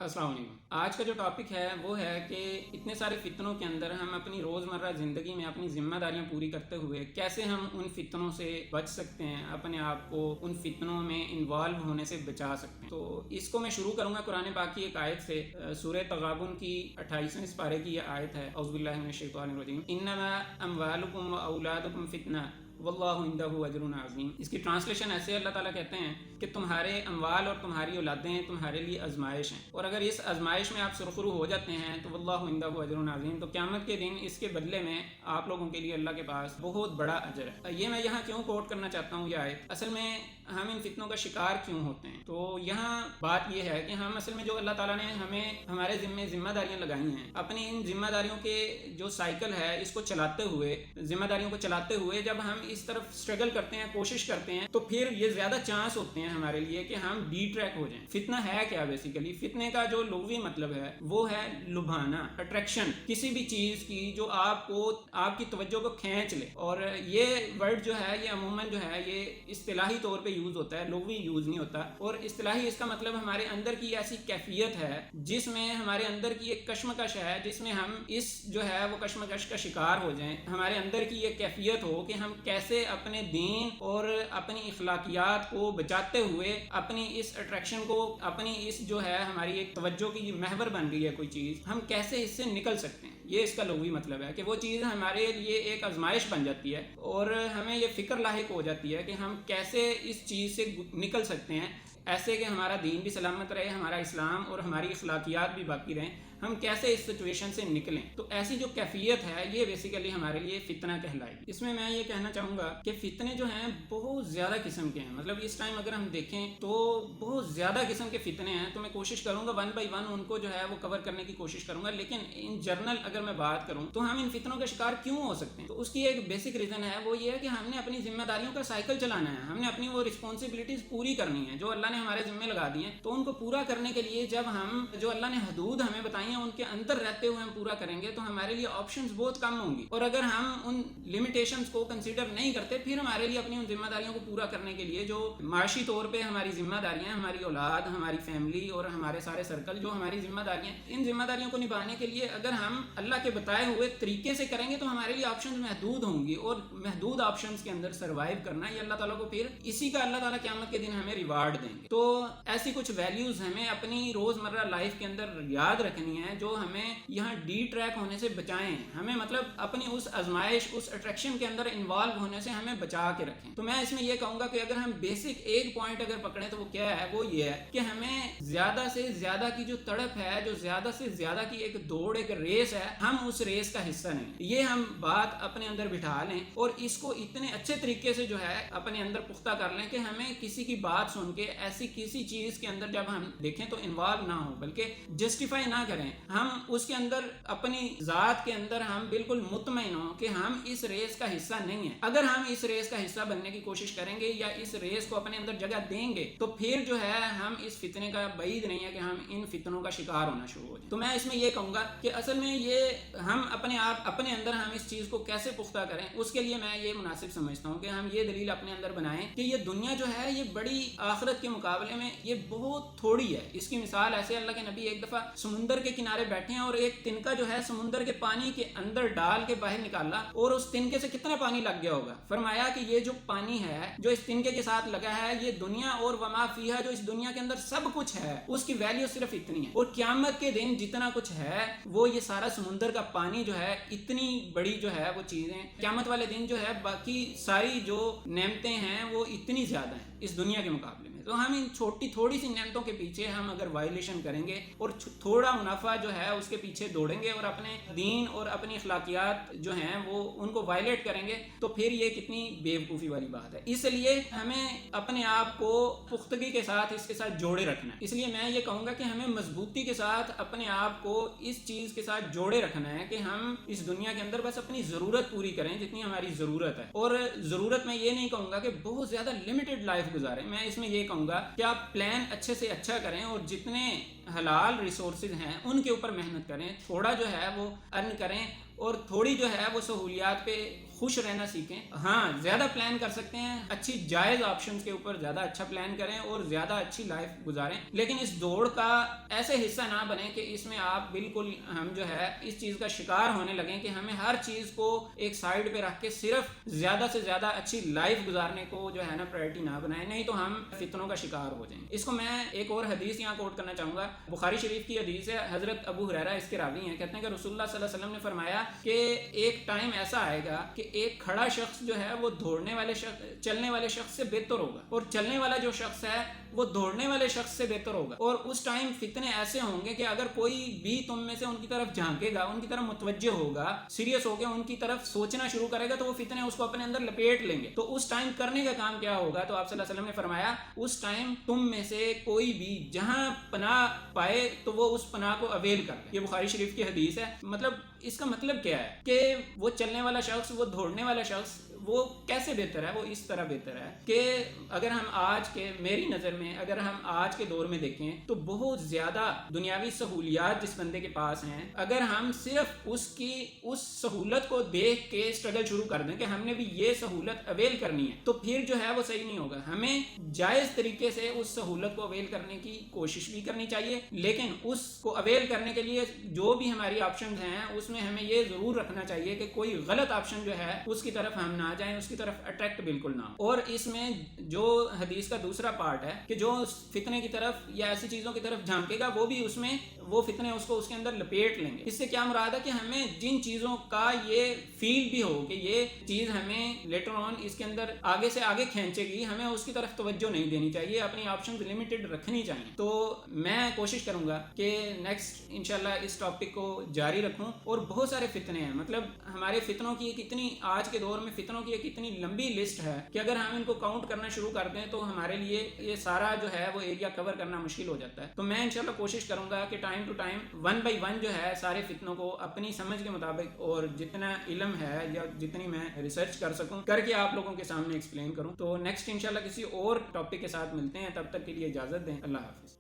अस्सलाम वालेकुम। आज का जो टॉपिक है वो है कि इतने सारे फितनों के अंदर हम अपनी रोज़मर्रा ज़िंदगी में अपनी ज़िम्मेदारियां पूरी करते हुए कैसे हम उन फितनों से बच सकते हैं, अपने आप को उन फितनों में इन्वॉल्व होने से बचा सकते हैं। तो इसको मैं शुरू करूँगा कुरान पाक की एक आयत से। सूरह तगाबुन की 28वें पारे की यह आयत है। औज़ु बिल्लाहि मिनश शैतानिर रजीम। इन्नमा अमवालुकुम व औलादुकुम फितना वल्लाहु इंदहु अजरुन अज़ीम। इसकी ट्रांसलेशन ऐसे अल्लाह ताला कहते हैं कि तुम्हारे अमवाल और तुम्हारी औलादें तुम्हारे लिए आजमाइश हैं, और अगर इस आजमाइश में आप सुरखरू हो जाते हैं तो वल्लाहु इंदहु अजरुन अज़ीम, तो क़यामत के दिन इसके बदले में आप लोगों के लिए अल्लाह के पास बहुत बड़ा अजर है। ये मैं यहाँ क्यों कोट करना चाहता हूँ, यह आयत असल में हम इन फितनों का शिकार क्यों होते हैं। तो यहाँ बात यह है कि हम असल में जो अल्लाह ताला ने हमें हमारे जिम्मेदारियाँ लगाई हैं, अपनी इन जिम्मेदारियों के जो साइकिल है इसको चलाते हुए, जिम्मेदारियों को चलाते हुए जब हम इस तरफ स्ट्रगल करते हैं, कोशिश करते हैं, तो फिर ये ज्यादा चांस होते हैं हमारे लिए कि हम डी ट्रैक हो जाएं। फितना है क्या? बेसिकली फितने का जो लुग़वी मतलब है वो है लुभाना, अट्रैक्शन, किसी भी चीज की जो आपको आपकी तवज्जो को खींच ले। और ये वर्ड जो है ये अमूमन जो है ये इस्तिलाही तौर पे यूज होता है, लुग़वी यूज नहीं होता। और इस्तिलाही इसका मतलब हमारे अंदर की ऐसी कैफियत है जिसमें हमारे अंदर की एक कश्मकश है, जिसमें हम इस जो है वो कश्मकश का शिकार हो जाएं। हमारे अंदर की ये कैफियत हो कि हम कैसे अपने दीन और अपनी इखलाकियात को बचाते हुए अपनी इस अट्रैक्शन को, अपनी इस जो है हमारी एक तवज्जो की महवर बन गई है कोई चीज़, हम कैसे इससे निकल सकते हैं। ये इसका लुग़वी मतलब है कि वो चीज़ हमारे लिए एक आजमाइश बन जाती है और हमें ये फ़िक्र लाहिक हो जाती है कि हम कैसे इस चीज़ से निकल सकते हैं, ऐसे कि हमारा दीन भी सलामत रहे, हमारा इस्लाम और हमारी इखलाकियात भी बाकी रहें, हम कैसे इस सिचुएशन से निकलें। तो ऐसी जो कैफियत है ये बेसिकली हमारे लिए फितना कहलाएगी। इसमें मैं ये कहना चाहूँगा कि फितने जो हैं बहुत ज़्यादा किस्म के हैं। मतलब इस टाइम अगर हम देखें तो बहुत ज़्यादा किस्म के फितने हैं। तो मैं कोशिश करूँगा वन बाई वन उनको जो है वो कवर करने की कोशिश करूँगा। लेकिन इन जनरल अगर मैं बात करूँ तो हम इन फितनों का शिकार क्यों हो सकते हैं, तो उसकी एक बेसिक रीज़न है, वो ये है कि हमने अपनी जिम्मेदारियों का साइकिल चलाना है, हमने अपनी वो रिस्पॉन्सिबिलिटीज़ पूरी करनी है जो अल्लाह ने हमारे जिम्मे लगा दी हैं। तो उनको पूरा करने के लिए जब हम जो अल्लाह ने हदूद हमें बताई हैं उनके अंदर रहते हुए हम पूरा करेंगे तो हमारे लिए ऑप्शंस बहुत कम होंगी। और अगर हम उन लिमिटेशंस को कंसीडर नहीं करते फिर हमारे लिए अपनी उन जिम्मेदारियों को पूरा करने के लिए जो माशी तौर पे हमारी जिम्मेदारियां, हमारी औलाद, हमारी फैमिली और हमारे सारे सर्कल जो हमारी जिम्मेदारियां, इन जिम्मेदारियों को निभाने के लिए अगर हम अल्लाह के बताए हुए तरीके से करेंगे तो हमारे लिए ऑप्शन महदूद होंगी। और महदूद ऑप्शन के अंदर सर्वाइव करना ये अल्लाह ताला को फिर इसी का अल्लाह ताला क़यामत के दिन हमें रिवार्ड देंगे। तो ऐसी कुछ वैल्यूज हमें अपनी रोजमर्रा लाइफ के अंदर याद रखनी है जो हमें यहाँ डी ट्रैक होने से बचाएं, हमें मतलब अपनी उस आजमाइश, उस अट्रैक्शन के अंदर इन्वॉल्व होने से हमें बचा के रखें। तो मैं इसमें यह कहूंगा कि अगर हम बेसिक एक पॉइंट अगर पकड़ें तो वो क्या है, वो ये है कि हमें ज्यादा से ज्यादा की जो तड़प है, जो ज्यादा से ज्यादा की एक दौड़, एक रेस है, हम उस रेस का हिस्सा नहीं। ये हम बात अपने अंदर बिठा लें और इसको इतने अच्छे तरीके से जो है अपने अंदर पुख्ता कर लें कि हमें किसी की बात सुन के ऐसी किसी चीज के अंदर जब हम देखें तो इन्वॉल्व ना हो, बल्कि जस्टिफाई ना करें। हम उसके अंदर अपनी जात के अंदर हम बिल्कुल मुतमईन हो कि हम इस रेस का हिस्सा नहीं है। अगर हम इस रेस का हिस्सा बनने की कोशिश करेंगे या इस रेस को अपने अंदर जगह देंगे तो फिर जो है हम इस फितने का बईद नहीं है कि हम इन फितनों का शिकार होना शुरू हो जाए। तो मैं इसमें यह कहूंगा कि असल में ये हम अपने अंदर हम इस चीज को कैसे पुख्ता करें, उसके लिए मैं ये मुनासिब समझता हूँ कि हम ये दलील अपने अंदर बनाएं कि ये दुनिया जो है ये बड़ी आखिरत के मुकाबले में ये बहुत थोड़ी है। इसकी मिसाल ऐसे, अल्लाह के नबी एक दफा समुंदर के किनारे बैठे हैं और एक तिनका जो है समुंदर के पानी के अंदर डाल के बाहर निकाला और उस तिनके से कितना पानी लग गया होगा। फरमाया कि ये जो पानी है जो इस तिनके के साथ लगा है, ये दुनिया और वमा फीहा, जो इस दुनिया के अंदर सब कुछ है, उसकी वैल्यू सिर्फ इतनी है। और क़यामत के दिन जितना कुछ है वो ये सारा समुंदर का पानी जो है, इतनी बड़ी जो है वो चीजें क़यामत वाले दिन जो है बाकी सारी जो नेमतें हैं वो इतनी ज्यादा हैं इस दुनिया के मुकाबले में। तो हम इन थोड़ी सी नेमतों के पीछे हम अगर वायलेशन करेंगे और थोड़ा मुनाफा जो है उसके पीछे दौड़ेंगे और अपने दीन और अपनी अखलाकियात जो हैं वो उनको वायलेट करेंगे तो फिर ये कितनी बेवकूफ़ी वाली बात है। इसलिए हमें अपने आप को पुख्तगी के साथ इसके साथ जोड़े रखना है। इसलिए मैं ये कहूँगा कि हमें मजबूती के साथ अपने आप को इस चीज़ के साथ जोड़े रखना है कि हम इस दुनिया के अंदर बस अपनी ज़रूरत पूरी करें जितनी हमारी ज़रूरत है। और ज़रूरत में ये नहीं कहूँगा कि बहुत ज़्यादा लिमिटेड लाइफ गुजारें, मैं इसमें ये कहूँगा कि आप प्लान अच्छे से अच्छा करें और जितने حلال ریسورسز ہیں ان کے اوپر محنت کریں, تھوڑا جو ہے وہ ارن کریں, اور تھوڑی جو ہے وہ سہولیات پہ خوش رہنا سیکھیں. ہاں زیادہ پلان کر سکتے ہیں, اچھی جائز آپشنز کے اوپر زیادہ اچھا پلان کریں اور زیادہ اچھی لائف گزاریں, لیکن اس دوڑ کا ایسے حصہ نہ بنیں کہ اس میں آپ بالکل ہم جو ہے اس چیز کا شکار ہونے لگیں کہ ہمیں ہر چیز کو ایک سائڈ پہ رکھ کے صرف زیادہ سے زیادہ اچھی لائف گزارنے کو جو ہے نا پرائرٹی نہ بنائیں, نہیں تو ہم فتنوں کا شکار ہو جائیں. اس کو میں ایک اور حدیث یہاں کوٹ کرنا چاہوں گا, بخاری شریف کی حدیث ہے, حضرت ابو ہریرہ اس کے راوی ہیں, کہتے ہیں کہ رسول اللہ صلی اللہ علیہ وسلم نے فرمایا کہ ایک ٹائم ایسا آئے گا کہ ایک کھڑا شخص جو ہے وہ دوڑنے والے شخص, چلنے والے شخص سے بہتر ہوگا, اور چلنے والا جو شخص ہے وہ دوڑنے والے شخص سے بہتر ہوگا. اور اس ٹائم فتنے ایسے ہوں گے کہ اگر کوئی بھی تم میں سے ان کی طرف جھانکے گا, ان کی طرف متوجہ ہوگا, سیریس ہو کے ان کی طرف سوچنا شروع کرے گا, تو وہ فتنے اس کو اپنے اندر لپیٹ لیں گے. تو اس ٹائم کرنے کا کام کیا ہوگا؟ تو آپ صلی اللہ علیہ وسلم نے فرمایا اس ٹائم تم میں سے کوئی بھی جہاں پناہ پائے تو وہ اس پناہ کو اویل کر لے. یہ بخاری شریف کی حدیث ہے. مطلب اس کا مطلب کیا ہے کہ وہ چلنے والا شخص, وہ دوڑنے والا شخص وہ کیسے بہتر ہے؟ وہ اس طرح بہتر ہے کہ اگر ہم آج کے, میری نظر میں اگر ہم آج کے دور میں دیکھیں تو بہت زیادہ دنیاوی سہولیات جس بندے کے پاس ہیں, اگر ہم صرف اس سہولت کو دیکھ کے اسٹرگل شروع کر دیں کہ ہم نے بھی یہ سہولت اویل کرنی ہے, تو پھر جو ہے وہ صحیح نہیں ہوگا. ہمیں جائز طریقے سے اس سہولت کو اویل کرنے کی کوشش بھی کرنی چاہیے, لیکن اس کو اویل کرنے کے لیے جو بھی ہماری آپشنز ہیں اس میں ہمیں یہ ضرور رکھنا چاہیے کہ کوئی غلط آپشن جو ہے اس کی طرف ہم نہ جائیں, اس کی طرف اٹریکٹ بالکل نہ ہو. اور اس میں جو حدیث کا دوسرا پارٹ ہے کہ جو فتنے کی طرف یا ایسی چیزوں کی طرف جھانکے گا وہ بھی اس میں وہ فتنے اس کو اس کے اندر لپیٹ لیں گے. اس سے کیا مراد ہے کہ ہمیں جن چیزوں کا یہ فیل بھی ہو کہ یہ چیز ہمیں لیٹر آن اس کے اندر آگے سے آگے کھینچے گی, ہمیں اس کی طرف توجہ نہیں دینی چاہیے, اپنی آپشنز لمیٹڈ رکھنی چاہیے. تو میں کوشش کروں گا کہ نیکسٹ انشاءاللہ اس ٹاپک کو جاری رکھوں. اور بہت سارے فتنے ہیں, مطلب ہمارے فتنوں کی ایک اتنی, آج کے دور میں فتنوں کی ایک اتنی لمبی لسٹ ہے کہ اگر ہم ان کو کاؤنٹ کرنا شروع کر دیں تو ہمارے لیے یہ سارا جو ہے وہ ایریا کور کرنا مشکل ہو جاتا ہے. تو میں انشاءاللہ کوشش کروں گا کہ time to time one by one جو ہے سارے فتنوں کو اپنی سمجھ کے مطابق اور جتنا علم ہے یا جتنی میں ریسرچ کر سکوں کر کے آپ لوگوں کے سامنے ایکسپلین کروں. تو نیکسٹ انشاءاللہ کسی اور ٹاپک کے ساتھ ملتے ہیں, تب تک کے لیے اجازت دیں. اللہ حافظ.